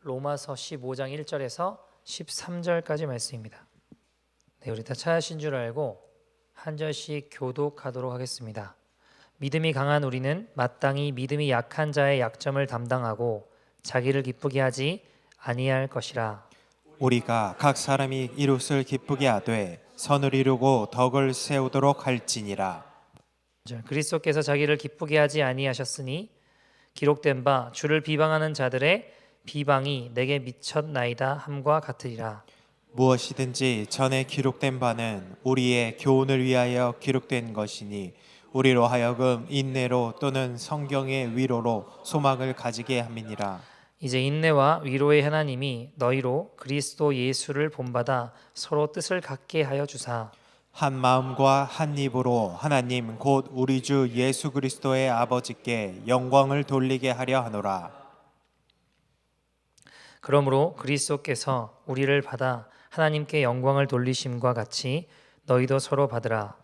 로마서 15장 1절에서 13절까지 말씀입니다. 네, 우리 다 찾으신 줄 알고 한 절씩 교독하도록 하겠습니다. 믿음이 강한 우리는 마땅히 믿음이 약한 자의 약점을 담당하고 자기를 기쁘게 하지 아니할 것이라. 우리가 각 사람이 이웃을 기쁘게 하되 선을 이루고 덕을 세우도록 할지니라. 그리스도께서 자기를 기쁘게 하지 아니하셨으니 기록된 바 주를 비방하는 자들의 비방이 내게 미쳤나이다 함과 같으리라. 무엇이든지 전에 기록된 바는 우리의 교훈을 위하여 기록된 것이니 우리로 하여금 인내로 또는 성경의 위로로 소망을 가지게 함이니라. 이제 인내와 위로의 하나님이 너희로 그리스도 예수를 본받아 서로 뜻을 같게 하여 주사 한 마음과 한 입으로 하나님 곧 우리 주 예수 그리스도의 아버지께 영광을 돌리게 하려 하노라. 그러므로 그리스도께서 우리를 받아 하나님께 영광을 돌리심과 같이 너희도 서로 받으라.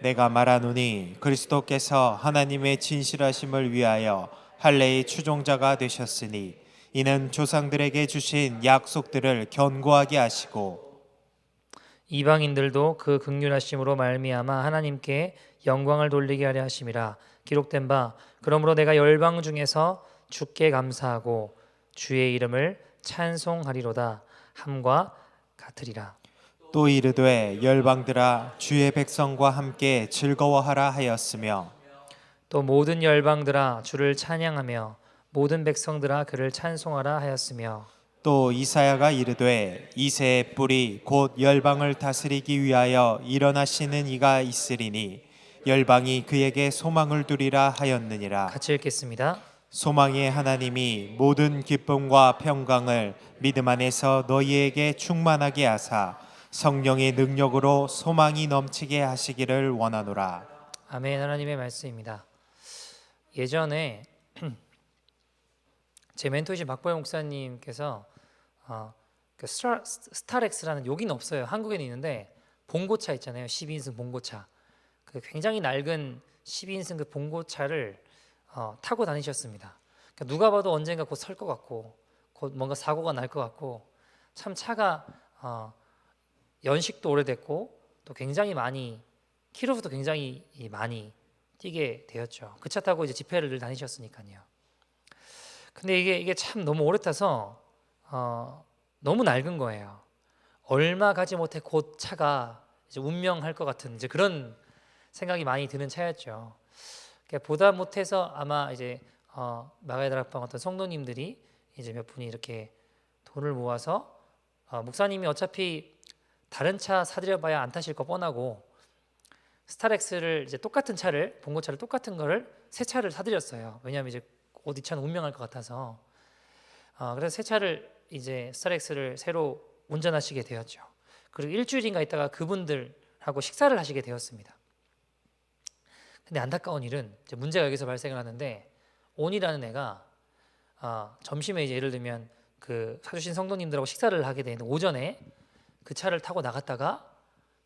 내가 말하노니 그리스도께서 하나님의 진실하심을 위하여 할례의 추종자가 되셨으니 이는 조상들에게 주신 약속들을 견고하게 하시고 이방인들도 그 긍휼하심으로 말미암아 하나님께 영광을 돌리게 하려 하심이라. 기록된 바 그러므로 내가 열방 중에서 주께 감사하고 주의 이름을 찬송하리로다 함과 같으리라. 또 이르되 열방들아 주의 백성과 함께 즐거워하라 하였으며 또 모든 열방들아 주를 찬양하며 모든 백성들아 그를 찬송하라 하였으며 또 이사야가 이르되 이새의 뿌리 곧 열방을 다스리기 위하여 일어나시는 이가 있으리니 열방이 그에게 소망을 두리라 하였느니라. 같이 읽겠습니다. 소망의 하나님이 모든 기쁨과 평강을 믿음 안에서 너희에게 충만하게 하사 성령의 능력으로 소망이 넘치게 하시기를 원하노라. 아멘. 하나님의 말씀입니다. 예전에 제 멘토이신 박보영 목사님께서 그 스타렉스라는, 여기는 없어요. 한국에는 있는데 봉고차 있잖아요. 12인승 봉고차. 그 굉장히 낡은 12인승 그 봉고차를 타고 다니셨습니다. 그러니까 누가 봐도 언젠가 곧 설 것 같고 곧 뭔가 사고가 날 것 같고 참 차가 연식도 오래됐고 또 굉장히 많이 키로수도 굉장히 많이 뛰게 되었죠. 그 차 타고 이제 집회를 늘 다니셨으니까요. 근데 이게 참 너무 오래 타서 너무 낡은 거예요. 얼마 가지 못해 곧 차가 이제 운명할 것 같은 이제 그런 생각이 많이 드는 차였죠. 그러니까 보다 못해서 아마 이제 마가다락방 어떤 성도님들이 이제 몇 분이 이렇게 돈을 모아서 목사님이 어차피 다른 차 사드려봐야 안 타실 거 뻔하고 스타렉스를 이제 똑같은 차를 봉고차를 똑같은 거를 새 차를 사드렸어요. 왜냐하면 이제 이 차는 운명할 것 같아서 그래서 새 차를 이제 스타렉스를 새로 운전하시게 되었죠. 그리고 일주일인가 있다가 그분들하고 식사를 하시게 되었습니다. 근데 안타까운 일은 이제 문제가 여기서 발생을 하는데 온이라는 애가 점심에 이제 예를 들면 그 사주신 성도님들하고 식사를 하게 되는 오전에 그 차를 타고 나갔다가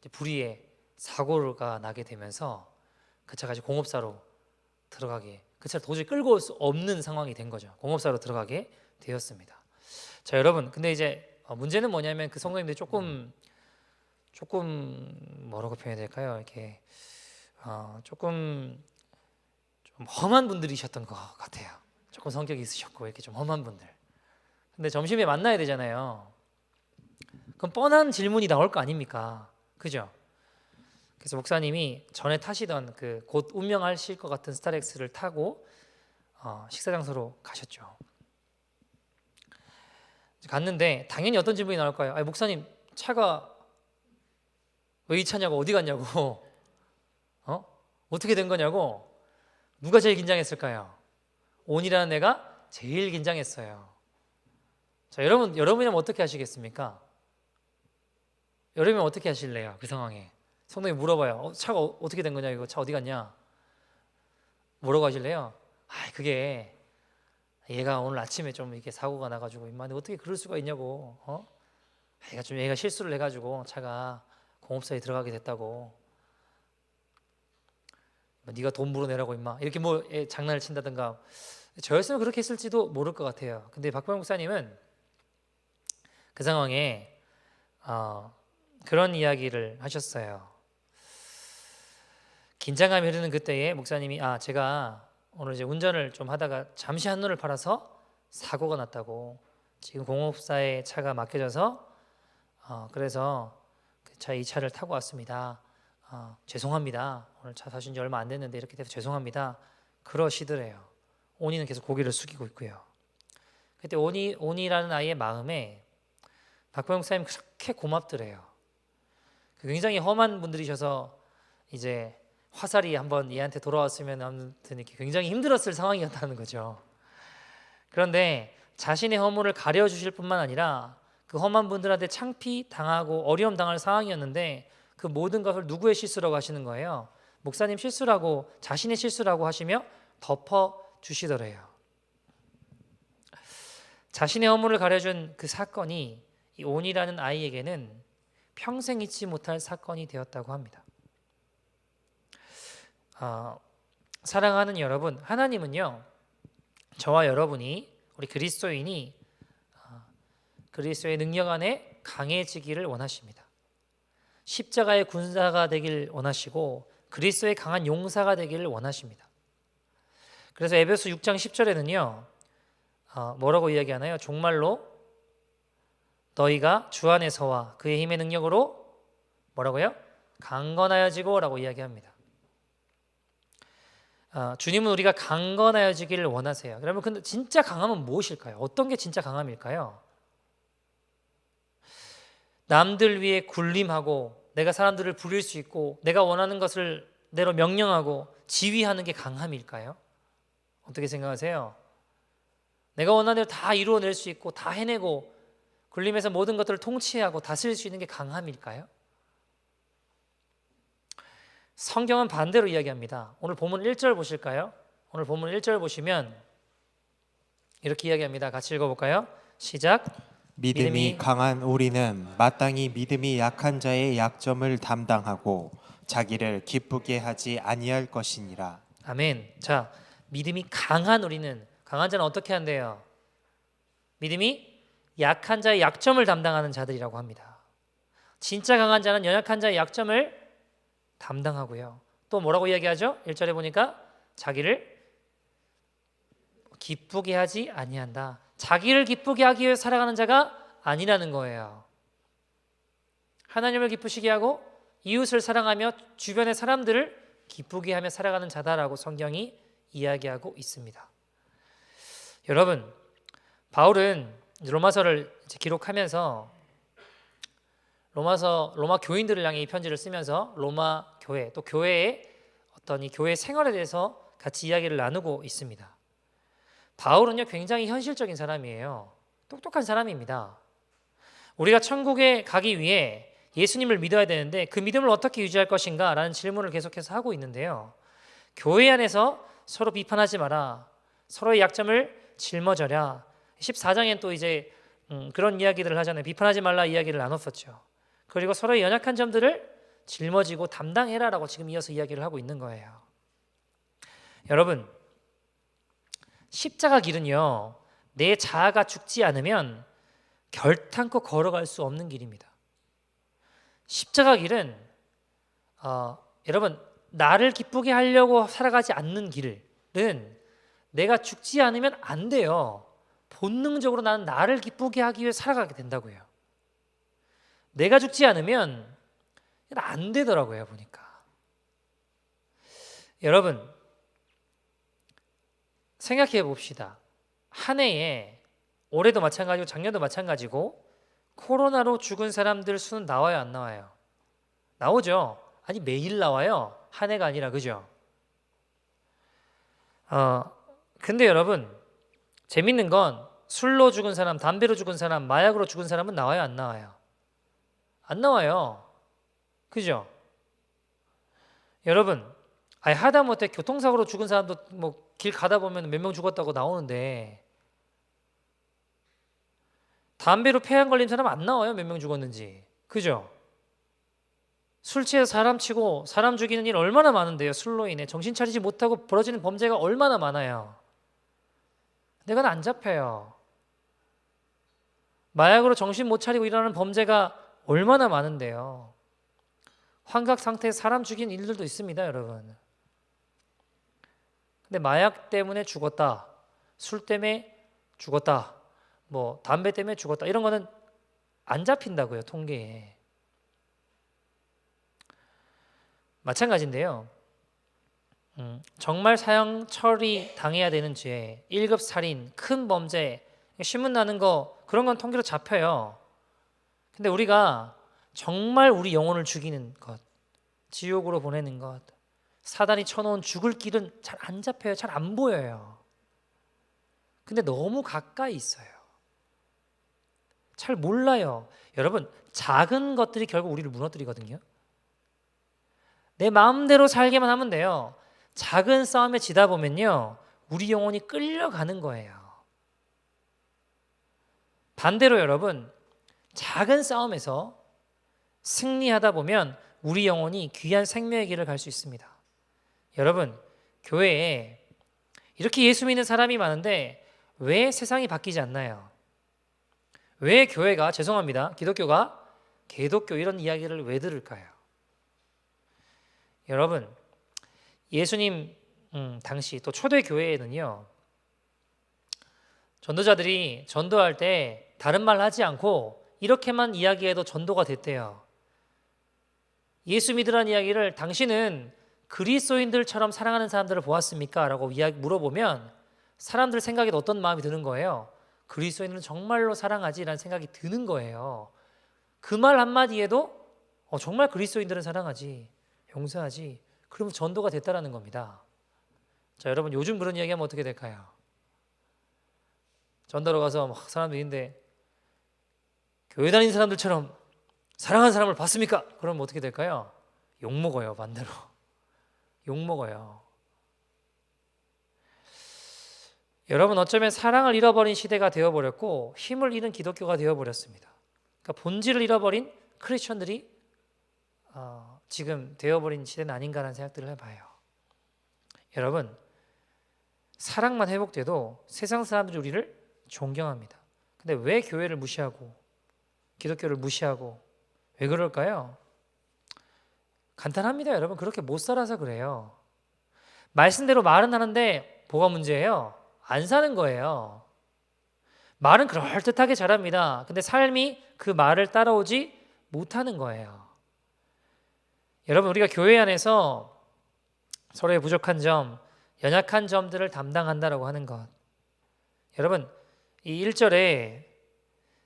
이제 불의에 사고가 나게 되면서 그 차가 이제 공업사로 들어가게, 그 차를 도저히 끌고 올 수 없는 상황이 된 거죠. 공업사로 들어가게 되었습니다. 자, 여러분, 근데 이제 문제는 뭐냐면 그 성도님들이 조금 뭐라고 표현해야 될까요? 이렇게 조금 좀 험한 분들이셨던 것 같아요. 조금 성격이 있으셨고 이렇게 좀 험한 분들. 근데 점심에 만나야 되잖아요. 그럼 뻔한 질문이 나올 거 아닙니까? 그죠? 그래서 목사님이 전에 타시던 그 곧 운명하실 것 같은 스타렉스를 타고 식사 장소로 가셨죠. 갔는데 당연히 어떤 질문이 나올까요? 아니, 목사님 차가 왜 이 차냐고, 어디 갔냐고, 어떻게 된 거냐고. 누가 제일 긴장했을까요? 온이라는 애가 제일 긴장했어요. 자, 여러분이라면 어떻게 하시겠습니까? 여러분이면 어떻게 하실래요? 그 상황에 성도님 물어봐요. 차가 어떻게 된 거냐, 이거 차 어디 갔냐? 뭐라고 하실래요? 그게 얘가 오늘 아침에 좀 이렇게 사고가 나가지고 임마 어떻게 그럴 수가 있냐고. 얘가 실수를 해가지고 차가 공업사에 들어가게 됐다고. 네가 돈 물어내라고 임마, 이렇게 뭐 장난을 친다든가. 저였으면 그렇게 했을지도 모를 것 같아요. 근데 박보영 목사님은 그 상황에 그런 이야기를 하셨어요. 긴장감이 흐르는 그때에 목사님이 제가 오늘 이제 운전을 좀 하다가 잠시 한눈을 팔아서 사고가 났다고, 지금 공업사에 차가 맡겨져서 그래서 이 차를 타고 왔습니다. 죄송합니다. 오늘 차 사신 지 얼마 안 됐는데 이렇게 돼서 죄송합니다. 그러시더래요. 오니는 계속 고개를 숙이고 있고요. 그때 오니라는 아이의 마음에 박병 목사님 그렇게 고맙더래요. 굉장히 험한 분들이셔서 이제 화살이 한번 얘한테 돌아왔으면 아무튼 이렇게 굉장히 힘들었을 상황이었다는 거죠. 그런데 자신의 허물을 가려주실 뿐만 아니라 그 험한 분들한테 창피 당하고 어려움 당할 상황이었는데 그 모든 것을 누구의 실수라고 하시는 거예요? 목사님 실수라고, 자신의 실수라고 하시며 덮어주시더래요. 자신의 허물을 가려준 그 사건이 이 온이라는 아이에게는 평생 잊지 못할 사건이 되었다고 합니다. 사랑하는 여러분, 하나님은요, 저와 여러분이, 우리 그리스도인이 그리스도의 능력 안에 강해지기를 원하십니다. 십자가의 군사가 되길 원하시고 그리스도의 강한 용사가 되기를 원하십니다. 그래서 에베소 6장 10절에는요 뭐라고 이야기하나요? 종말로 너희가 주 안에서와 그의 힘의 능력으로 뭐라고요? 강건하여지고 라고 이야기합니다. 주님은 우리가 강건하여지기를 원하세요. 그러면 근데 진짜 강함은 무엇일까요? 어떤 게 진짜 강함일까요? 남들 위해 군림하고 내가 사람들을 부릴 수 있고 내가 원하는 것을 내로 명령하고 지휘하는 게 강함일까요? 어떻게 생각하세요? 내가 원하는 대로 다 이루어낼 수 있고 다 해내고 군림해서 모든 것들을 통치하고 다스릴 수 있는 게 강함일까요? 성경은 반대로 이야기합니다. 오늘 본문 1절 보실까요? 오늘 본문 1절 보시면 이렇게 이야기합니다. 같이 읽어볼까요? 시작. 믿음이 강한 우리는 마땅히 믿음이 약한 자의 약점을 담당하고 자기를 기쁘게 하지 아니할 것이니라. 아멘. 자, 믿음이 강한 우리는, 강한 자는 어떻게 한대요? 믿음이 약한 자의 약점을 담당하는 자들이라고 합니다. 진짜 강한 자는 연약한 자의 약점을 담당하고요. 또 뭐라고 이야기하죠? 1절에 보니까 자기를 기쁘게 하지 아니한다. 자기를 기쁘게 하기 위해 살아가는 자가 아니라는 거예요. 하나님을 기쁘시게 하고 이웃을 사랑하며 주변의 사람들을 기쁘게 하며 살아가는 자다라고 성경이 이야기하고 있습니다. 여러분, 바울은 로마서를 기록하면서 로마 교인들을 향해 이 편지를 쓰면서 로마 교회 또 교회의 어떤 이 교회 생활에 대해서 같이 이야기를 나누고 있습니다. 바울은요 굉장히 현실적인 사람이에요. 똑똑한 사람입니다. 우리가 천국에 가기 위해 예수님을 믿어야 되는데 그 믿음을 어떻게 유지할 것인가 라는 질문을 계속해서 하고 있는데요. 교회 안에서 서로 비판하지 마라. 서로의 약점을 짊어져라. 14장엔 또 이제 그런 이야기들을 하잖아요. 비판하지 말라 이야기를 나눴었죠. 그리고 서로의 연약한 점들을 짊어지고 담당해라라고 지금 이어서 이야기를 하고 있는 거예요. 여러분, 십자가 길은요 내 자아가 죽지 않으면 결탄코 걸어갈 수 없는 길입니다. 십자가 길은 여러분 나를 기쁘게 하려고 살아가지 않는 길은 내가 죽지 않으면 안 돼요. 본능적으로 나는 나를 기쁘게 하기 위해 살아가게 된다고요. 내가 죽지 않으면 안 되더라고요 보니까. 여러분 생각해 봅시다. 한 해에 올해도 마찬가지고 작년도 마찬가지고 코로나로 죽은 사람들 수는 나와요 안 나와요? 나오죠. 아니 매일 나와요. 한 해가 아니라 그죠? 근데 여러분 재밌는 건 술로 죽은 사람, 담배로 죽은 사람, 마약으로 죽은 사람은 나와요 안 나와요? 안 나와요. 그죠? 여러분 하다못해 교통사고로 죽은 사람도 뭐 길 가다 보면 몇 명 죽었다고 나오는데 담배로 폐암 걸린 사람 안 나와요 몇 명 죽었는지. 그죠? 술 취해서 사람 치고 사람 죽이는 일 얼마나 많은데요. 술로 인해 정신 차리지 못하고 벌어지는 범죄가 얼마나 많아요. 내가 안 잡혀요. 마약으로 정신 못 차리고 일어나는 범죄가 얼마나 많은데요. 환각 상태에서 사람 죽인 일들도 있습니다, 여러분. 근데 마약 때문에 죽었다, 술 때문에 죽었다, 뭐 담배 때문에 죽었다, 이런 거는 안 잡힌다고요, 통계에. 마찬가지인데요. 정말 사형 처리 당해야 되는 죄, 1급 살인, 큰 범죄, 신문 나는 거, 그런 건 통계로 잡혀요. 근데 우리가 정말 우리 영혼을 죽이는 것, 지옥으로 보내는 것, 사단이 쳐놓은 죽을 길은 잘 안 잡혀요. 잘 안 보여요. 근데 너무 가까이 있어요. 잘 몰라요. 여러분, 작은 것들이 결국 우리를 무너뜨리거든요. 내 마음대로 살게만 하면 돼요. 작은 싸움에 지다 보면요, 우리 영혼이 끌려가는 거예요. 반대로 여러분, 작은 싸움에서 승리하다 보면 우리 영혼이 귀한 생명의 길을 갈 수 있습니다. 여러분, 교회에 이렇게 예수 믿는 사람이 많은데 왜 세상이 바뀌지 않나요? 왜 교회가, 죄송합니다, 기독교가 개독교 이런 이야기를 왜 들을까요? 여러분, 예수님 당시 또 초대 교회에는요, 전도자들이 전도할 때 다른 말 하지 않고 이렇게만 이야기해도 전도가 됐대요. 예수 믿으라는 이야기를 당신은 그리스도인들처럼 사랑하는 사람들을 보았습니까? 라고 물어보면 사람들 생각에도 어떤 마음이 드는 거예요? 그리스도인들은 정말로 사랑하지? 라는 생각이 드는 거예요. 그 말 한마디에도 정말 그리스도인들은 사랑하지, 용서하지, 그러면 전도가 됐다라는 겁니다. 자, 여러분, 요즘 그런 이야기하면 어떻게 될까요? 전도로 가서 막 사람들이 있는데 교회 다니는 사람들처럼 사랑하는 사람을 봤습니까? 그러면 어떻게 될까요? 욕먹어요. 반대로 욕먹어요. 여러분, 어쩌면 사랑을 잃어버린 시대가 되어버렸고 힘을 잃은 기독교가 되어버렸습니다. 그러니까 본질을 잃어버린 크리스천들이 지금 되어버린 시대는 아닌가라는 생각들을 해봐요. 여러분, 사랑만 회복돼도 세상 사람들이 우리를 존경합니다. 근데 왜 교회를 무시하고 기독교를 무시하고 왜 그럴까요? 간단합니다, 여러분. 그렇게 못 살아서 그래요. 말씀대로 말은 하는데 뭐가 문제예요? 안 사는 거예요. 말은 그럴듯하게 잘합니다. 근데 삶이 그 말을 따라오지 못하는 거예요. 여러분, 우리가 교회 안에서 서로의 부족한 점, 연약한 점들을 담당한다라고 하는 것. 여러분, 이 1절에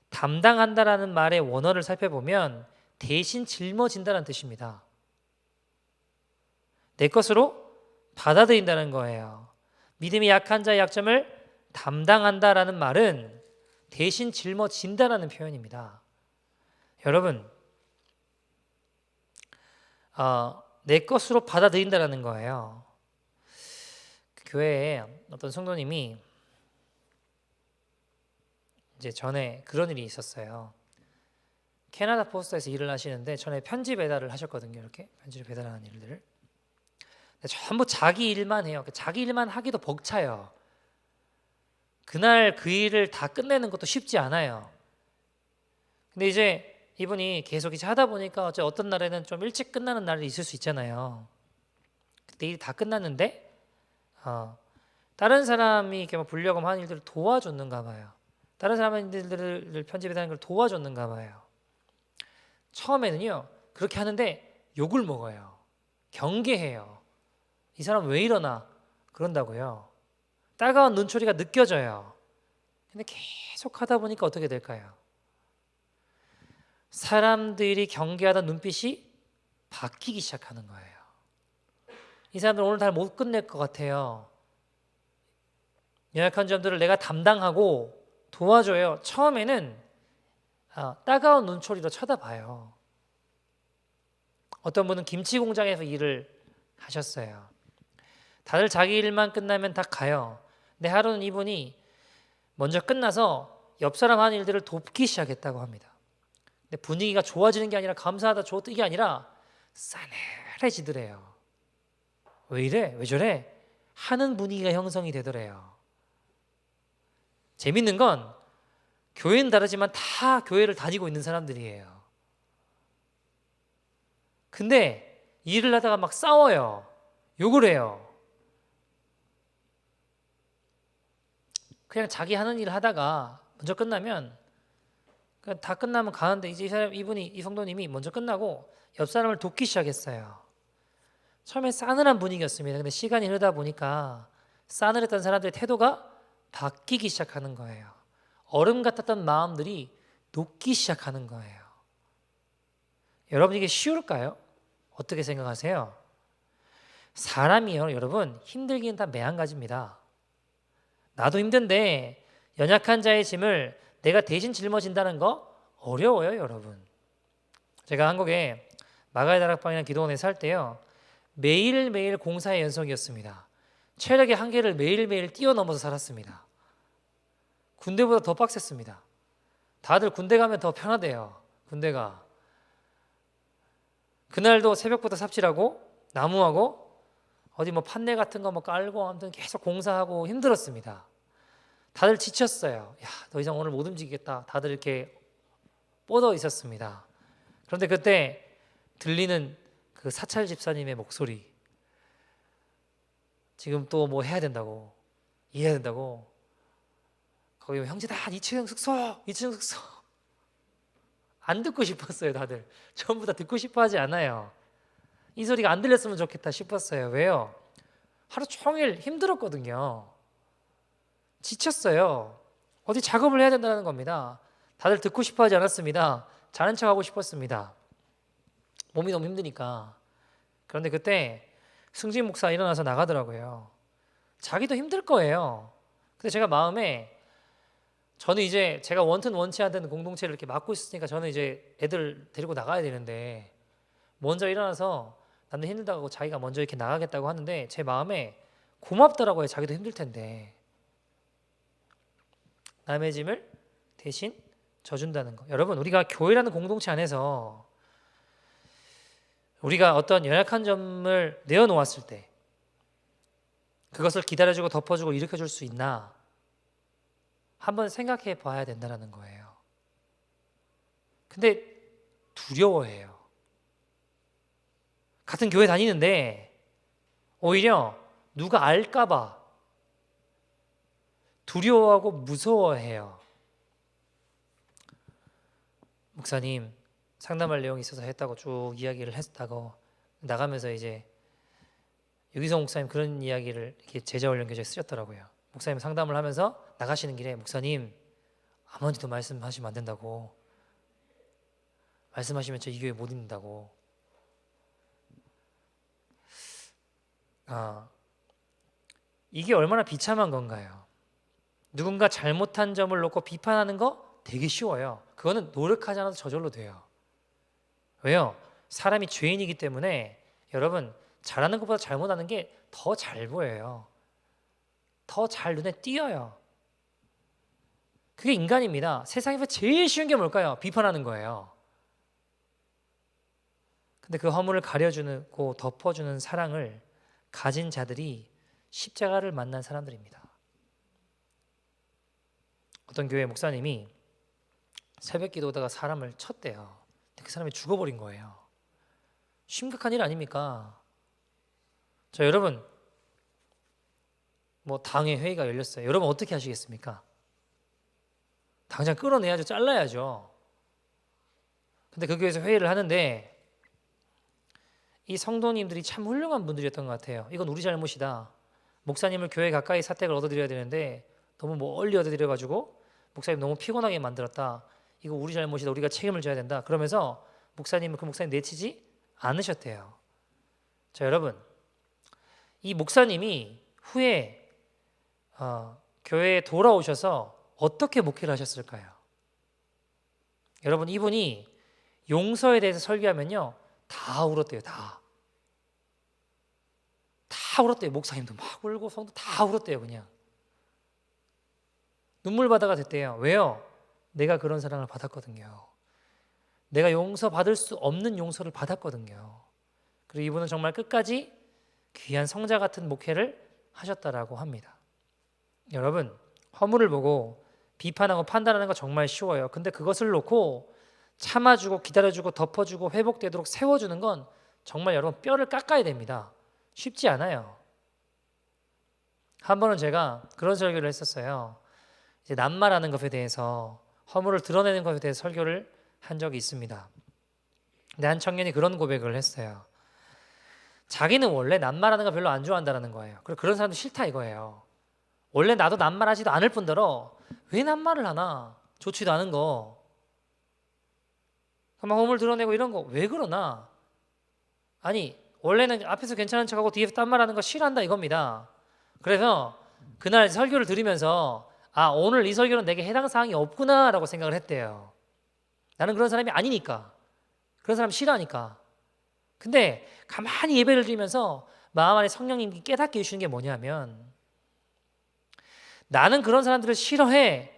담당한다라는 말의 원어를 살펴보면 대신 짊어진다는 뜻입니다. 내 것으로 받아들인다는 거예요. 믿음이 약한 자의 약점을 담당한다라는 말은 대신 짊어진다라는 표현입니다. 여러분, 내 것으로 받아들인다라는 거예요. 교회에 어떤 성도님이 이제 전에 그런 일이 있었어요. 캐나다 포스터에서 일을 하시는데 전에 편지 배달을 하셨거든요. 이렇게 편지를 배달하는 일들을. 전부 자기 일만 해요. 자기 일만 하기도 벅차요. 그날 그 일을 다 끝내는 것도 쉽지 않아요. 근데 이제 이분이 계속 이제 하다 보니까 어떤 날에는 좀 일찍 끝나는 날이 있을 수 있잖아요. 그때 일이 다 끝났는데 다른 사람이 이렇게 막 불려고 하는 일들을 도와줬는가 봐요. 다른 사람들을 편집해다는 걸 도와줬는가 봐요. 처음에는요, 그렇게 하는데 욕을 먹어요. 경계해요. 이 사람 왜 이러나 그런다고요. 따가운 눈초리가 느껴져요. 근데 계속 하다 보니까 어떻게 될까요? 사람들이 경계하던 눈빛이 바뀌기 시작하는 거예요. 이 사람들 오늘 다 못 끝낼 것 같아요. 연약한 점들을 내가 담당하고 도와줘요. 처음에는 따가운 눈초리로 쳐다봐요. 어떤 분은 김치 공장에서 일을 하셨어요. 다들 자기 일만 끝나면 다 가요. 근데 하루는 이분이 먼저 끝나서 옆 사람 하는 일들을 돕기 시작했다고 합니다. 근데 분위기가 좋아지는 게 아니라 감사하다 이게 아니라 싸늘해지더래요. 왜 이래? 왜 저래? 하는 분위기가 형성이 되더래요. 재밌는 건 교회는 다르지만 다 교회를 다니고 있는 사람들이에요. 근데 일을 하다가 막 싸워요. 욕을 해요. 그냥 자기 하는 일 하다가 먼저 끝나면 그냥 다 끝나면 가는데 이제 이 성도님이 먼저 끝나고 옆 사람을 돕기 시작했어요. 처음에 싸늘한 분위기였습니다. 근데 시간이 흐르다 보니까 싸늘했던 사람들의 태도가 바뀌기 시작하는 거예요. 얼음 같았던 마음들이 녹기 시작하는 거예요. 여러분 이게 쉬울까요? 어떻게 생각하세요? 사람이요, 여러분 힘들기는 다 매한가지입니다. 나도 힘든데 연약한 자의 짐을 내가 대신 짊어진다는 거 어려워요, 여러분. 제가 한국에 마가의 다락방이라는 기도원에 살 때요, 매일매일 공사의 연속이었습니다. 체력의 한계를 매일매일 뛰어넘어서 살았습니다. 군대보다 더 빡셌습니다. 다들 군대 가면 더 편하대요. 군대가. 그날도 새벽부터 삽질하고 나무하고 어디 뭐 판넬 같은 거 뭐 깔고 아무튼 계속 공사하고 힘들었습니다. 다들 지쳤어요. 야, 더 이상 오늘 못 움직이겠다. 다들 이렇게 뻗어 있었습니다. 그런데 그때 들리는 그 사찰 집사님의 목소리, 지금 또 뭐 해야 된다고, 일해야 된다고, 거기 형제다 2층 숙소, 2층 숙소. 안 듣고 싶었어요. 다들 전부 다 듣고 싶어 하지 않아요. 이 소리가 안 들렸으면 좋겠다 싶었어요. 왜요? 하루 종일 힘들었거든요. 지쳤어요. 어디 작업을 해야 된다는 겁니다. 다들 듣고 싶어 하지 않았습니다. 자는 척하고 싶었습니다. 몸이 너무 힘드니까. 그런데 그때 승진 목사 일어나서 나가더라고요. 자기도 힘들 거예요. 근데 제가 마음에, 저는 이제 제가 원튼 원치 않는 공동체를 이렇게 맡고 있으니까 저는 이제 애들 데리고 나가야 되는데 먼저 일어나서 남들 힘들다고 하고 자기가 먼저 이렇게 나가겠다고 하는데 제 마음에 고맙더라고요. 자기도 힘들 텐데 남의 짐을 대신 져준다는 거. 여러분, 우리가 교회라는 공동체 안에서 우리가 어떤 연약한 점을 내어놓았을 때 그것을 기다려주고 덮어주고 일으켜줄 수 있나 한번 생각해 봐야 된다는 거예요. 근데 두려워해요. 같은 교회 다니는데 오히려 누가 알까 봐 두려워하고 무서워해요. 목사님 상담할 내용이 있어서 했다고 쭉 이야기를 했다고 나가면서 이제 유기성 목사님 그런 이야기를 이렇게 제자훈련 교재에 쓰셨더라고요. 목사님 상담을 하면서 나가시는 길에 목사님 아무한테도 말씀하시면 안 된다고, 말씀하시면 저 이 교회 못 있는다고. 이게 얼마나 비참한 건가요? 누군가 잘못한 점을 놓고 비판하는 거 되게 쉬워요. 그거는 노력하지 않아도 저절로 돼요. 왜요? 사람이 죄인이기 때문에 여러분 잘하는 것보다 잘못하는 게 더 잘 보여요. 더 잘 눈에 띄어요. 그게 인간입니다. 세상에서 제일 쉬운 게 뭘까요? 비판하는 거예요. 근데 그 허물을 가려주고 덮어주는 사랑을 가진 자들이 십자가를 만난 사람들입니다. 어떤 교회 목사님이 새벽 기도하다가 사람을 쳤대요. 그 사람이 죽어버린 거예요. 심각한 일 아닙니까? 자, 여러분, 뭐 당회 회의가 열렸어요. 여러분 어떻게 하시겠습니까? 당장 끌어내야죠. 잘라야죠. 근데 그 교회에서 회의를 하는데 이 성도님들이 참 훌륭한 분들이었던 것 같아요. 이건 우리 잘못이다. 목사님을 교회 가까이 사택을 얻어드려야 되는데 너무 멀리 얻어드려가지고 목사님 너무 피곤하게 만들었다. 이거 우리 잘못이다. 우리가 책임을 져야 된다. 그러면서 목사님을 그 목사님 내치지 않으셨대요. 자, 여러분, 이 목사님이 후에 교회에 돌아오셔서 어떻게 목회를 하셨을까요? 여러분, 이분이 용서에 대해서 설교하면요 다 울었대요. 다 울었대요. 목사님도 막 울고 성도 다 울었대요. 그냥 눈물바다가 됐대요. 왜요? 내가 그런 사랑을 받았거든요. 내가 용서받을 수 없는 용서를 받았거든요. 그리고 이분은 정말 끝까지 귀한 성자 같은 목회를 하셨다라고 합니다. 여러분, 허물을 보고 비판하고 판단하는 거 정말 쉬워요. 근데 그것을 놓고 참아주고 기다려주고 덮어주고 회복되도록 세워주는 건 정말 여러분 뼈를 깎아야 됩니다. 쉽지 않아요. 한 번은 제가 그런 설교를 했었어요. 이제 낱말하는 것에 대해서, 허물을 드러내는 것에 대해서 설교를 한 적이 있습니다. 근데 한 청년이 그런 고백을 했어요. 자기는 원래 낱말하는 거 별로 안 좋아한다는 거예요. 그리고 그런 사람도 싫다 이거예요. 원래 나도 낱말하지도 않을 뿐더러 왜 낱말을 하나? 좋지도 않은 거. 막 허물 드러내고 이런 거 왜 그러나? 아니 원래는 앞에서 괜찮은 척하고 뒤에서 딴말하는 거 싫어한다 이겁니다. 그래서 그날 설교를 들으면서 아 오늘 이 설교는 내게 해당 사항이 없구나라고 생각을 했대요. 나는 그런 사람이 아니니까. 그런 사람 싫어하니까. 근데 가만히 예배를 드리면서 마음 안에 성령님이 깨닫게 해주시는 게 뭐냐면, 나는 그런 사람들을 싫어해.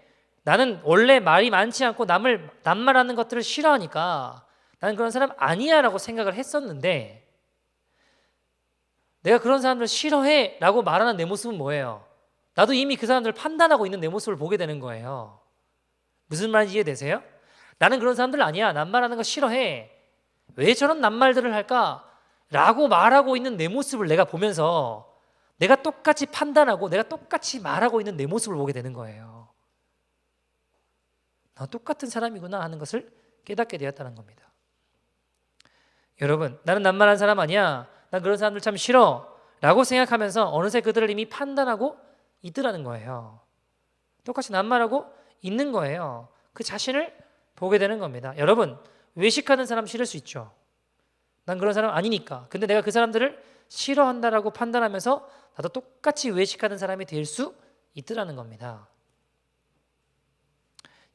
나는 원래 말이 많지 않고 남을 낱말하는 것들을 싫어하니까 나는 그런 사람 아니야 라고 생각을 했었는데, 내가 그런 사람들을 싫어해 라고 말하는 내 모습은 뭐예요? 나도 이미 그 사람들을 판단하고 있는 내 모습을 보게 되는 거예요. 무슨 말인지 이해되세요? 나는 그런 사람들 아니야. 낱말하는 거 싫어해. 왜 저런 낱말들을 할까? 라고 말하고 있는 내 모습을 내가 보면서 내가 똑같이 판단하고 내가 똑같이 말하고 있는 내 모습을 보게 되는 거예요. 나 똑같은 사람이구나 하는 것을 깨닫게 되었다는 겁니다. 여러분, 나는 낱말한 사람 아니야. 난 그런 사람들 참 싫어 라고 생각하면서 어느새 그들을 이미 판단하고 있더라는 거예요. 똑같이 낱말하고 있는 거예요. 그 자신을 보게 되는 겁니다. 여러분, 외식하는 사람 싫을 수 있죠. 난 그런 사람 아니니까. 근데 내가 그 사람들을 싫어한다라고 판단하면서 나도 똑같이 외식하는 사람이 될 수 있더라는 겁니다.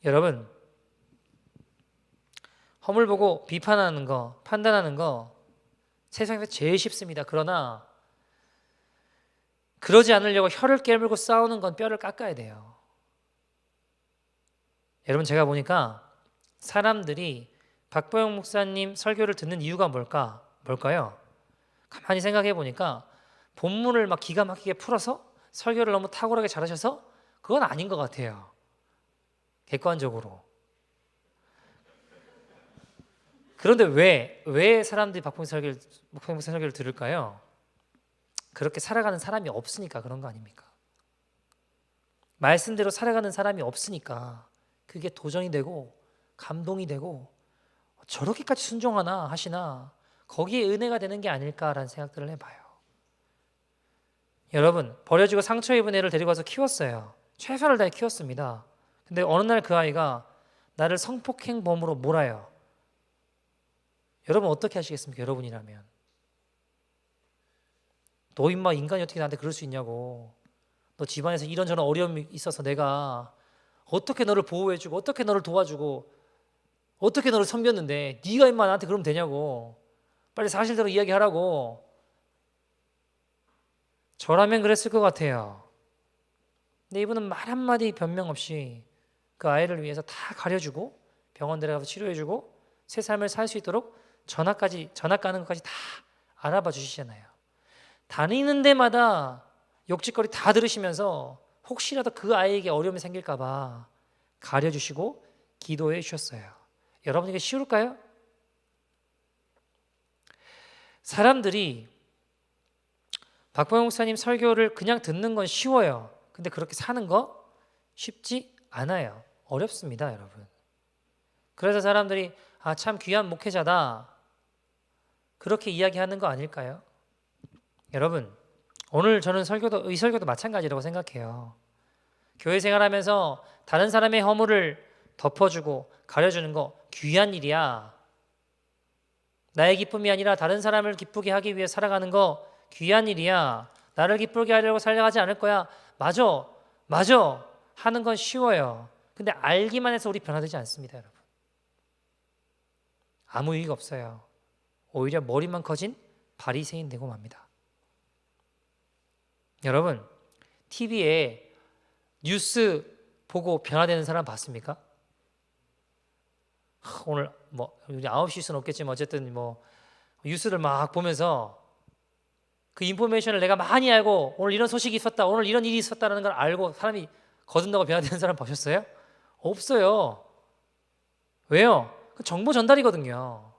여러분, 허물 보고 비판하는 거, 판단하는 거 세상에서 제일 쉽습니다. 그러나 그러지 않으려고 혀를 깨물고 싸우는 건 뼈를 깎아야 돼요. 여러분, 제가 보니까 사람들이 박보영 목사님 설교를 듣는 이유가 뭘까요? 가만히 생각해 보니까 본문을 막 기가 막히게 풀어서 설교를 너무 탁월하게 잘하셔서 그건 아닌 것 같아요. 객관적으로. 그런데 왜 사람들이 박보영 목사님 설교를 들을까요? 그렇게 살아가는 사람이 없으니까 그런 거 아닙니까? 말씀대로 살아가는 사람이 없으니까 그게 도전이 되고 감동이 되고 저렇게까지 순종하나 하시나, 거기에 은혜가 되는 게 아닐까라는 생각들을 해봐요. 여러분, 버려지고 상처 입은 애를 데리고 와서 키웠어요. 최선을 다해 키웠습니다. 근데 어느 날 그 아이가 나를 성폭행범으로 몰아요. 여러분 어떻게 하시겠습니까? 여러분이라면. 너 임마 인간이 어떻게 나한테 그럴 수 있냐고. 너 집안에서 이런저런 어려움이 있어서 내가 어떻게 너를 보호해주고 어떻게 너를 도와주고 어떻게 너를 섬겼는데 네가 임마 나한테 그러면 되냐고. 빨리 사실대로 이야기하라고. 저라면 그랬을 것 같아요. 근데 이분은 말 한마디 변명 없이 그 아이를 위해서 다 가려주고 병원 데려가서 치료해주고 새 삶을 살 수 있도록 전학 가는 것까지 다 알아봐 주시잖아요. 다니는 데마다 욕짓거리 다 들으시면서 혹시라도 그 아이에게 어려움이 생길까 봐 가려주시고 기도해 주셨어요. 여러분, 이게 쉬울까요? 사람들이 박보영 목사님 설교를 그냥 듣는 건 쉬워요. 근데 그렇게 사는 거 쉽지 않아요. 어렵습니다, 여러분. 그래서 사람들이 아, 참 귀한 목회자다 그렇게 이야기하는 거 아닐까요? 여러분, 오늘 저는 이 설교도 마찬가지라고 생각해요. 교회 생활하면서 다른 사람의 허물을 덮어주고 가려주는 거 귀한 일이야. 나의 기쁨이 아니라 다른 사람을 기쁘게 하기 위해 살아가는 거 귀한 일이야. 나를 기쁘게 하려고 살려가지 않을 거야. 맞아 하는 건 쉬워요. 근데 알기만 해서 우리 변화되지 않습니다, 여러분. 아무 의미가 없어요. 오히려 머리만 커진 바리새인 되고 맙니다. 여러분, TV에 뉴스 보고 변화되는 사람 봤습니까? 오늘 뭐 9시 수는 없겠지만 어쨌든 뭐 뉴스를 막 보면서 그 인포메이션을 내가 많이 알고 오늘 이런 소식이 있었다, 오늘 이런 일이 있었다는 걸 알고 사람이 거듭나고 변화되는 사람 보셨어요? 없어요. 왜요? 그 정보 전달이거든요.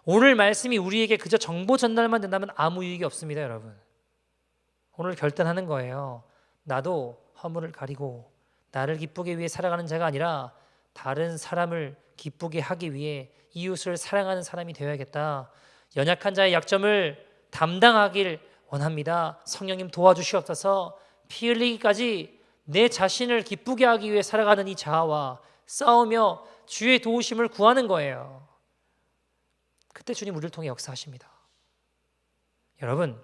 오늘 말씀이 우리에게 그저 정보 전달만 된다면 아무 유익이 없습니다, 여러분. 오늘 결단하는 거예요. 나도 허물을 가리고 나를 기쁘게 위해 살아가는 자가 아니라 다른 사람을 기쁘게 하기 위해 이웃을 사랑하는 사람이 되어야겠다. 연약한 자의 약점을 담당하길 원합니다. 성령님 도와주시옵소서. 피 흘리기까지 내 자신을 기쁘게 하기 위해 살아가는 이 자아와 싸우며 주의 도우심을 구하는 거예요. 그때 주님 우리를 통해 역사하십니다. 여러분,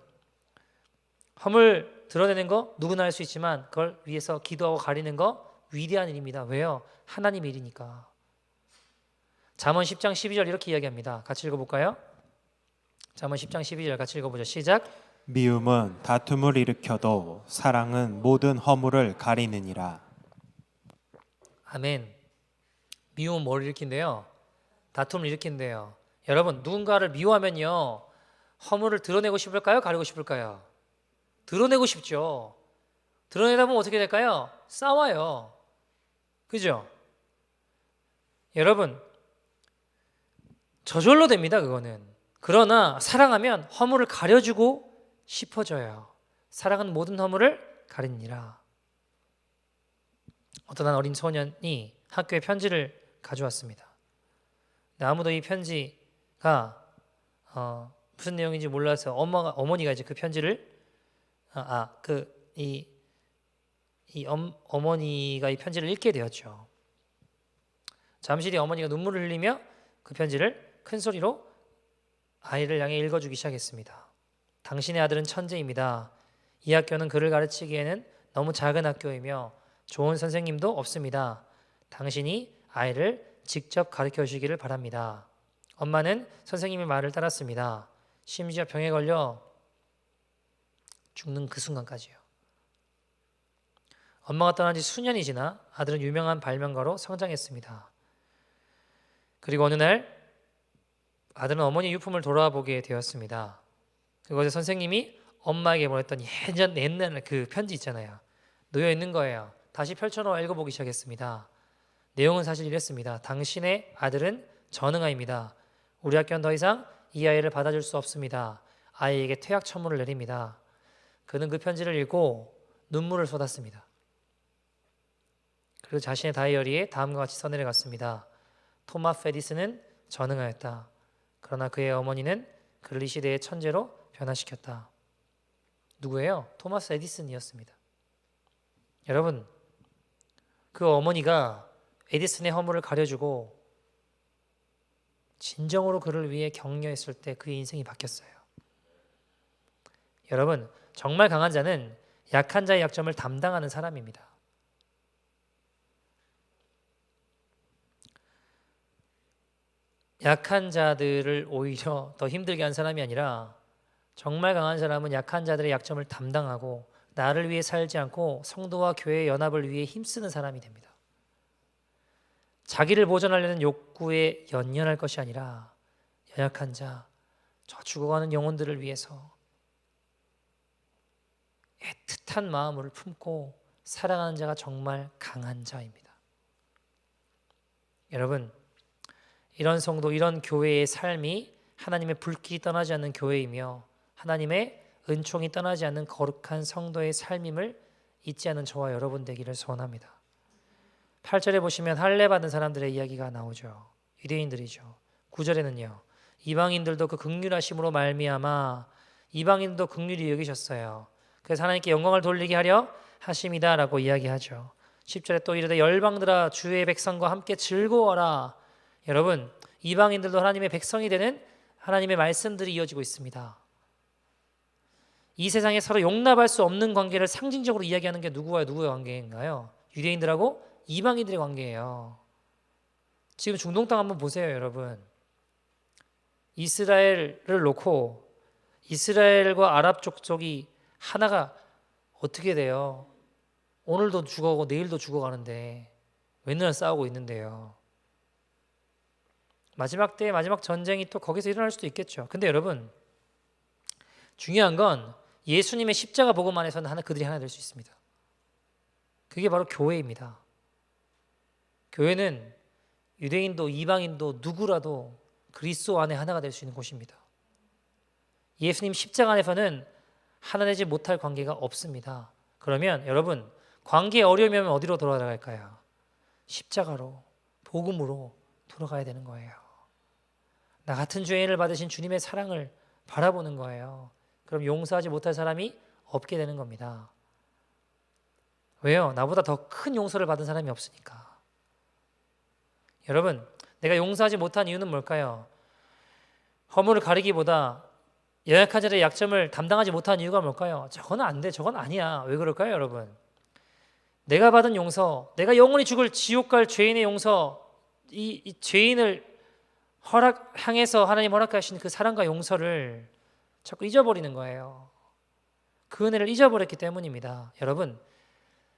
허물 드러내는 거 누구나 할 수 있지만 그걸 위해서 기도하고 가리는 거 위대한 일입니다. 왜요? 하나님의 일이니까. 잠언 10장 12절 이렇게 이야기합니다. 같이 읽어볼까요? 잠언 10장 12절 같이 읽어보죠. 시작. 미움은 다툼을 일으켜도 사랑은 모든 허물을 가리느니라. 아멘. 미움은 뭘 일으킨대요? 다툼을 일으킨대요. 여러분, 누군가를 미워하면요, 허물을 드러내고 싶을까요? 가리고 싶을까요? 드러내고 싶죠. 드러내다 보면 어떻게 될까요? 싸워요. 그죠? 여러분, 저절로 됩니다, 그거는. 그러나 사랑하면 허물을 가려주고 싶어져요. 사랑은 모든 허물을 가리니라. 어떤 한 어린 소년이 학교에 편지를 가져왔습니다. 근데 아무도 이 편지가 무슨 내용인지 몰라서 어머니가 이제 그 편지를 어머니가 이 편지를 읽게 되었죠. 잠시 뒤 어머니가 눈물을 흘리며 그 편지를 큰 소리로 아이를 향해 읽어주기 시작했습니다. 당신의 아들은 천재입니다. 이 학교는 그를 가르치기에는 너무 작은 학교이며 좋은 선생님도 없습니다. 당신이 아이를 직접 가르쳐 주시기를 바랍니다. 엄마는 선생님의 말을 따랐습니다. 심지어 병에 걸려 죽는 그 순간까지요. 엄마가 떠난 지 수년이 지나 아들은 유명한 발명가로 성장했습니다. 그리고 어느 날 아들은 어머니의 유품을 돌아보게 되었습니다. 그것에 선생님이 엄마에게 보냈던 옛날 그 편지 있잖아요. 놓여 있는 거예요. 다시 펼쳐놓아 읽어보기 시작했습니다. 내용은 사실 이랬습니다. 당신의 아들은 전응아입니다. 우리 학교는 더 이상 이 아이를 받아줄 수 없습니다. 아이에게 퇴학 처분을 내립니다. 그는 그 편지를 읽고 눈물을 쏟았습니다. 그리고 자신의 다이어리에 다음과 같이 써내려갔습니다. 토마스 에디슨은 전응하였다. 그러나 그의 어머니는 그를 이 시대의 천재로 변화시켰다. 누구예요? 토마스 에디슨이었습니다. 여러분, 그 어머니가 에디슨의 허물을 가려주고 진정으로 그를 위해 격려했을 때 그의 인생이 바뀌었어요. 여러분, 정말 강한 자는 약한 자의 약점을 담당하는 사람입니다. 약한 자들을 오히려 더 힘들게 한 사람이 아니라 정말 강한 사람은 약한 자들의 약점을 담당하고 나를 위해 살지 않고 성도와 교회의 연합을 위해 힘쓰는 사람이 됩니다. 자기를 보존하려는 욕구에 연연할 것이 아니라 연약한 자, 저 죽어가는 영혼들을 위해서 애틋한 마음을 품고 살아가는 자가 정말 강한 자입니다. 여러분, 이런 성도, 이런 교회의 삶이 하나님의 불길이 떠나지 않는 교회이며 하나님의 은총이 떠나지 않는 거룩한 성도의 삶임을 잊지 않는 저와 여러분 되기를 소원합니다. 8절에 보시면 할례 받은 사람들의 이야기가 나오죠. 유대인들이죠. 9절에는요. 이방인들도 그 긍휼하심으로 말미암아 이방인도 긍휼히 여기셨어요. 그래서 하나님께 영광을 돌리게 하려 하심이다라고 이야기하죠. 10절에 또 이르되 열방들아 주의 백성과 함께 즐거워라. 여러분, 이방인들도 하나님의 백성이 되는 하나님의 말씀들이 이어지고 있습니다. 이 세상에 서로 용납할 수 없는 관계를 상징적으로 이야기하는 게 누구와 누구의 관계인가요? 유대인들하고 이방인들의 관계예요. 지금 중동 땅 한번 보세요, 여러분. 이스라엘을 놓고 이스라엘과 아랍 족속이 하나가 어떻게 돼요? 오늘도 죽어가고 내일도 죽어가는데 맨날 싸우고 있는데요. 마지막 때의 마지막 전쟁이 또 거기서 일어날 수도 있겠죠. 근데 여러분, 중요한 건 예수님의 십자가 복음 안에서는 그들이 하나 될 수 있습니다. 그게 바로 교회입니다. 교회는 유대인도 이방인도 누구라도 그리스도 안에 하나가 될 수 있는 곳입니다. 예수님 십자가 안에서는 하나 되지 못할 관계가 없습니다. 그러면 여러분, 관계에 어려우면 어디로 돌아갈까요? 십자가로, 복음으로 돌아가야 되는 거예요. 나 같은 죄인을 받으신 주님의 사랑을 바라보는 거예요. 그럼 용서하지 못할 사람이 없게 되는 겁니다. 왜요? 나보다 더 큰 용서를 받은 사람이 없으니까. 여러분, 내가 용서하지 못한 이유는 뭘까요? 허물을 가리기보다 연약한 자들의 약점을 담당하지 못한 이유가 뭘까요? 저건 안 돼, 저건 아니야. 왜 그럴까요, 여러분? 내가 받은 용서, 내가 영원히 죽을 지옥 갈 죄인의 용서, 이 죄인을 향해서 하나님 허락하신 그 사랑과 용서를 자꾸 잊어버리는 거예요. 그 은혜를 잊어버렸기 때문입니다. 여러분,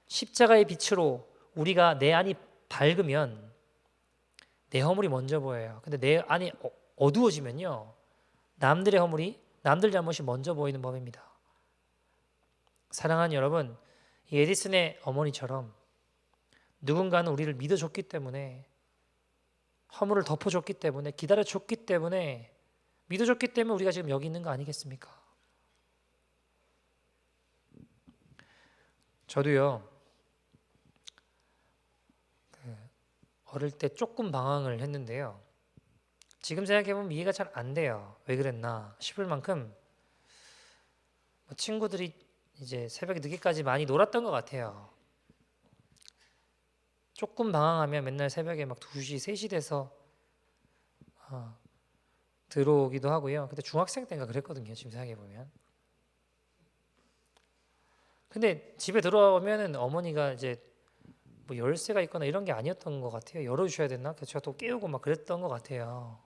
십자가의 빛으로 우리가 내 안이 밝으면 내 허물이 먼저 보여요. 근데 내 안이 어두워지면요, 남들의 허물이, 남들 잘못이 먼저 보이는 법입니다. 사랑하는 여러분, 이 에디슨의 어머니처럼 누군가는 우리를 믿어줬기 때문에, 허물을 덮어줬기 때문에, 기다려줬기 때문에, 믿어줬기 때문에 우리가 지금 여기 있는 거 아니겠습니까? 저도요, 어릴 때 조금 방황을 했는데요, 지금 생각해보면 이해가 잘 안 돼요. 왜 그랬나 싶을 만큼 친구들이 이제 새벽에 늦게까지 많이 놀았던 것 같아요. 조금 방황하면 맨날 새벽에 막 2시, 3시 돼서 들어오기도 하고요. 그때 중학생 때인가 그랬거든요, 지금 생각해보면. 근데 집에 들어오면은 어머니가 이제 뭐 열쇠가 있거나 이런 게 아니었던 것 같아요. 열어주셔야 됐나? 그래서 제가 또 깨우고 막 그랬던 것 같아요.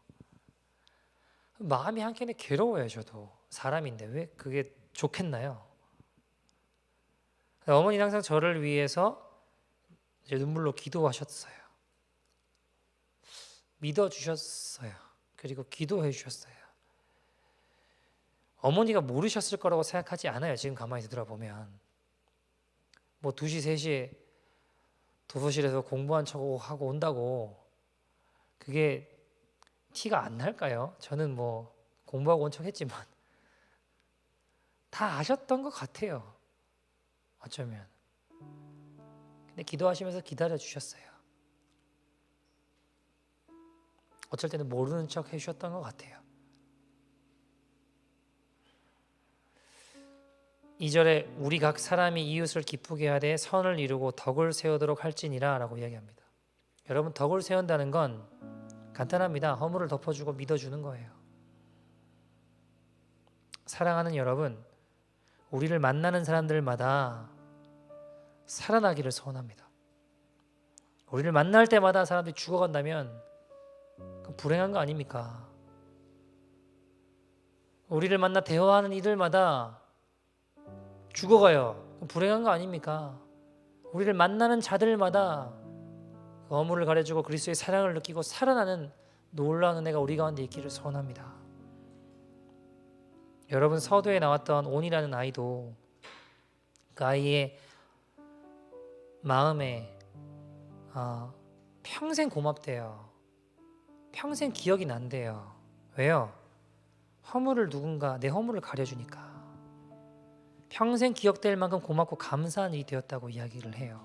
마음이 한켠에 괴로워요. 저도 사람인데 왜 그게 좋겠나요? 어머니는 항상 저를 위해서 이제 눈물로 기도하셨어요. 믿어주셨어요. 그리고 기도해 주셨어요. 어머니가 모르셨을 거라고 생각하지 않아요. 지금 가만히 들어보면 뭐 2시, 3시에 도서실에서 공부한 척하고 온다고 그게 티가 안 날까요? 저는 뭐 공부하고 온 척 했지만 다 아셨던 것 같아요. 어쩌면. 근데 기도하시면서 기다려 주셨어요. 어쩔 때는 모르는 척 해주셨던 것 같아요. 2절에 우리 각 사람이 이웃을 기쁘게 하되 선을 이루고 덕을 세우도록 할지니라 라고 이야기합니다. 여러분, 덕을 세운다는 건 간단합니다. 허물을 덮어주고 믿어주는 거예요. 사랑하는 여러분, 우리를 만나는 사람들마다 살아나기를 소원합니다. 우리를 만날 때마다 사람들이 죽어간다면 그건 불행한 거 아닙니까? 우리를 만나 대화하는 이들마다 죽어가요. 그건 불행한 거 아닙니까? 우리를 만나는 자들마다 허물을 가려주고 그리스도의 사랑을 느끼고 살아나는 놀라운 은혜가 우리 가운데 있기를 소원합니다. 여러분, 서두에 나왔던 온이라는 아이도 그 아이의 마음에 평생 고맙대요. 평생 기억이 난대요. 왜요? 허물을 누군가 내 허물을 가려주니까 평생 기억될 만큼 고맙고 감사한 일이 되었다고 이야기를 해요.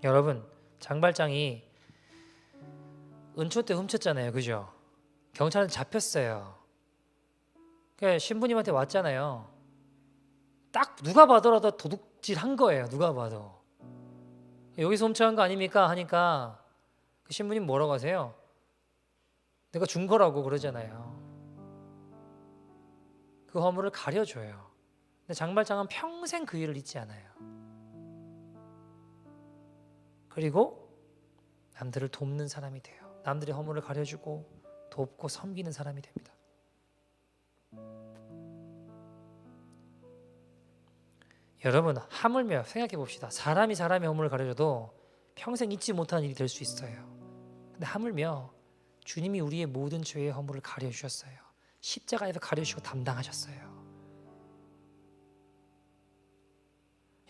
여러분, 장발장이 은초 때 훔쳤잖아요. 그죠? 경찰은 잡혔어요. 그러니까 신부님한테 왔잖아요. 딱 누가 봐더라도 도둑질 한 거예요. 누가 봐도. 여기서 훔쳐간 거 아닙니까? 하니까 그 신부님 뭐라고 하세요? 내가 준 거라고 그러잖아요. 그 허물을 가려줘요. 근데 장발장은 평생 그 일을 잊지 않아요. 그리고 남들을 돕는 사람이 돼요. 남들의 허물을 가려주고 돕고 섬기는 사람이 됩니다. 여러분, 하물며 생각해 봅시다. 사람이 사람의 허물을 가려줘도 평생 잊지 못하는 일이 될 수 있어요. 근데 하물며 주님이 우리의 모든 죄의 허물을 가려주셨어요. 십자가에서 가려주시고 담당하셨어요.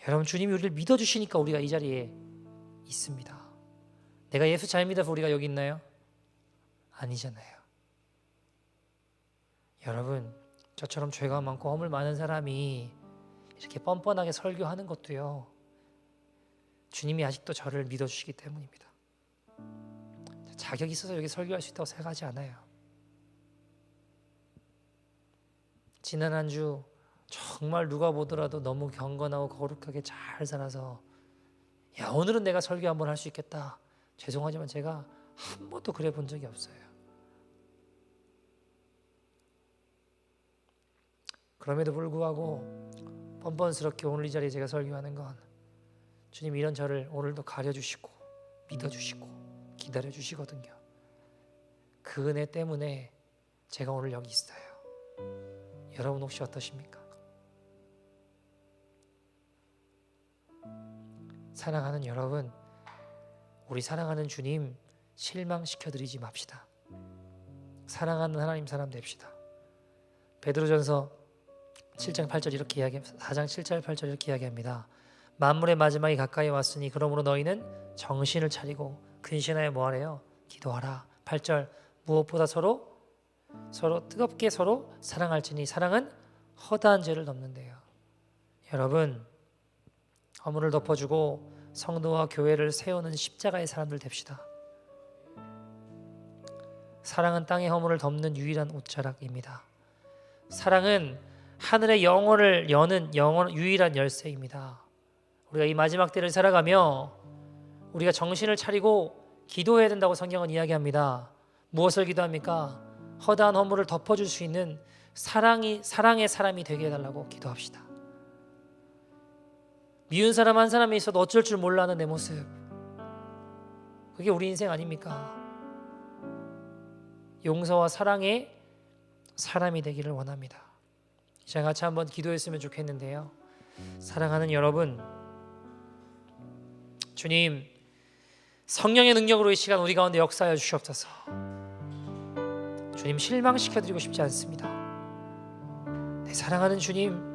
여러분, 주님이 우리를 믿어주시니까 우리가 이 자리에 있습니다. 내가 예수 잘 믿어서 우리가 여기 있나요? 아니잖아요. 여러분, 저처럼 죄가 많고 허물 많은 사람이 이렇게 뻔뻔하게 설교하는 것도요, 주님이 아직도 저를 믿어주시기 때문입니다. 자격이 있어서 여기 설교할 수 있다고 생각하지 않아요. 지난 한 주 정말 누가 보더라도 너무 경건하고 거룩하게 잘 살아서 야, 오늘은 내가 설교 한번 할 수 있겠다. 죄송하지만 제가 한 번도 그래 본 적이 없어요. 그럼에도 불구하고 뻔뻔스럽게 오늘 이 자리에 제가 설교하는 건 주님 이런 저를 오늘도 가려주시고 믿어주시고 기다려주시거든요. 그 은혜 때문에 제가 오늘 여기 있어요. 여러분 혹시 어떠십니까? 사랑하는 여러분, 우리 사랑하는 주님 실망시켜드리지 맙시다. 사랑하는 하나님 사람 됩시다. 베드로전서 7장 8절 이렇게 이야기합니다. 4장 7절 8절 이렇게 이야기합니다. 만물의 마지막이 가까이 왔으니 그러므로 너희는 정신을 차리고 근신하여 뭐하래요? 기도하라. 8절 무엇보다 서로 뜨겁게 서로 사랑할지니 사랑은 허다한 죄를 덮는데요. 여러분, 허물을 덮어주고 성도와 교회를 세우는 십자가의 사람들 됩시다. 사랑은 땅의 허물을 덮는 유일한 옷자락입니다. 사랑은 하늘의 영혼을 여는 유일한 열쇠입니다. 우리가 이 마지막 때를 살아가며 우리가 정신을 차리고 기도해야 된다고 성경은 이야기합니다. 무엇을 기도합니까? 허다한 허물을 덮어줄 수 있는 사랑의 사람이 되게 해달라고 기도합시다. 미운 사람 한 사람이 있어도 어쩔 줄 몰라 하는 내 모습, 그게 우리 인생 아닙니까? 용서와 사랑의 사람이 되기를 원합니다. 이제 같이 한번 기도했으면 좋겠는데요. 사랑하는 여러분, 주님 성령의 능력으로 이 시간 우리 가운데 역사하여 주시옵소서. 주님 실망시켜드리고 싶지 않습니다. 내 사랑하는 주님,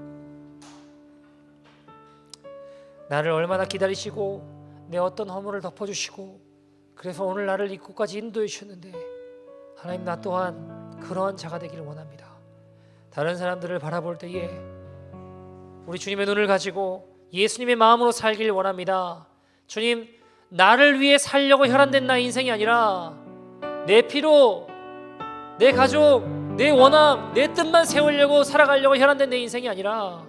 나를 얼마나 기다리시고 내 어떤 허물을 덮어주시고 그래서 오늘 나를 이곳까지 인도해 주셨는데 하나님, 나 또한 그러한 자가 되기를 원합니다. 다른 사람들을 바라볼 때에 우리 주님의 눈을 가지고 예수님의 마음으로 살기를 원합니다. 주님, 나를 위해 살려고 혈안된 나의 인생이 아니라 내 피로 내 가족, 내 원함, 내 뜻만 세우려고 살아가려고 혈안된 내 인생이 아니라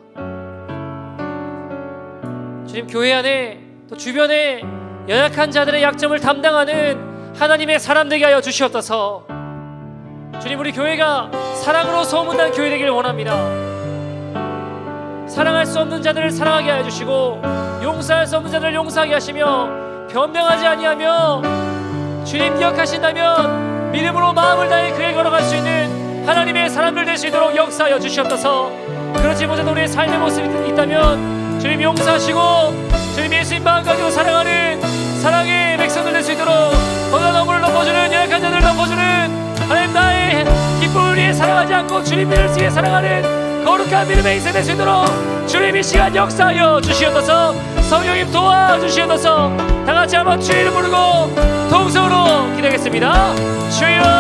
주님, 교회 안에 또 주변에 연약한 자들의 약점을 담당하는 하나님의 사람 되게 하여 주시옵소서. 주님, 우리 교회가 사랑으로 소문난 교회 되기를 원합니다. 사랑할 수 없는 자들을 사랑하게 하여 주시고 용서할 수 없는 자들을 용서하게 하시며 변명하지 아니하며 주님 기억하신다면 믿음으로 마음을 다해 그에 걸어갈 수 있는 하나님의 사람들 될 수 있도록 역사하여 주시옵소서. 그렇지 못해도 우리의 삶의 모습이 있다면 주님 용서하시고 주님 예수님 마음 가지고 사랑하는 사랑의 백성들 될 수 있도록 거룩한 허물을 덮어주는 연약한 자들을 덮어주는 하나님, 나의 기쁨을 위해 사랑하지 않고 주님을 위해 사랑하는 거룩한 믿음의 인생 될 수 있도록 주님 이 시간 역사하여 주시옵소서. 성령님 도와주시옵소서. 다같이 한번 주의 이름 부르고 동성으로 기도하겠습니다. 주여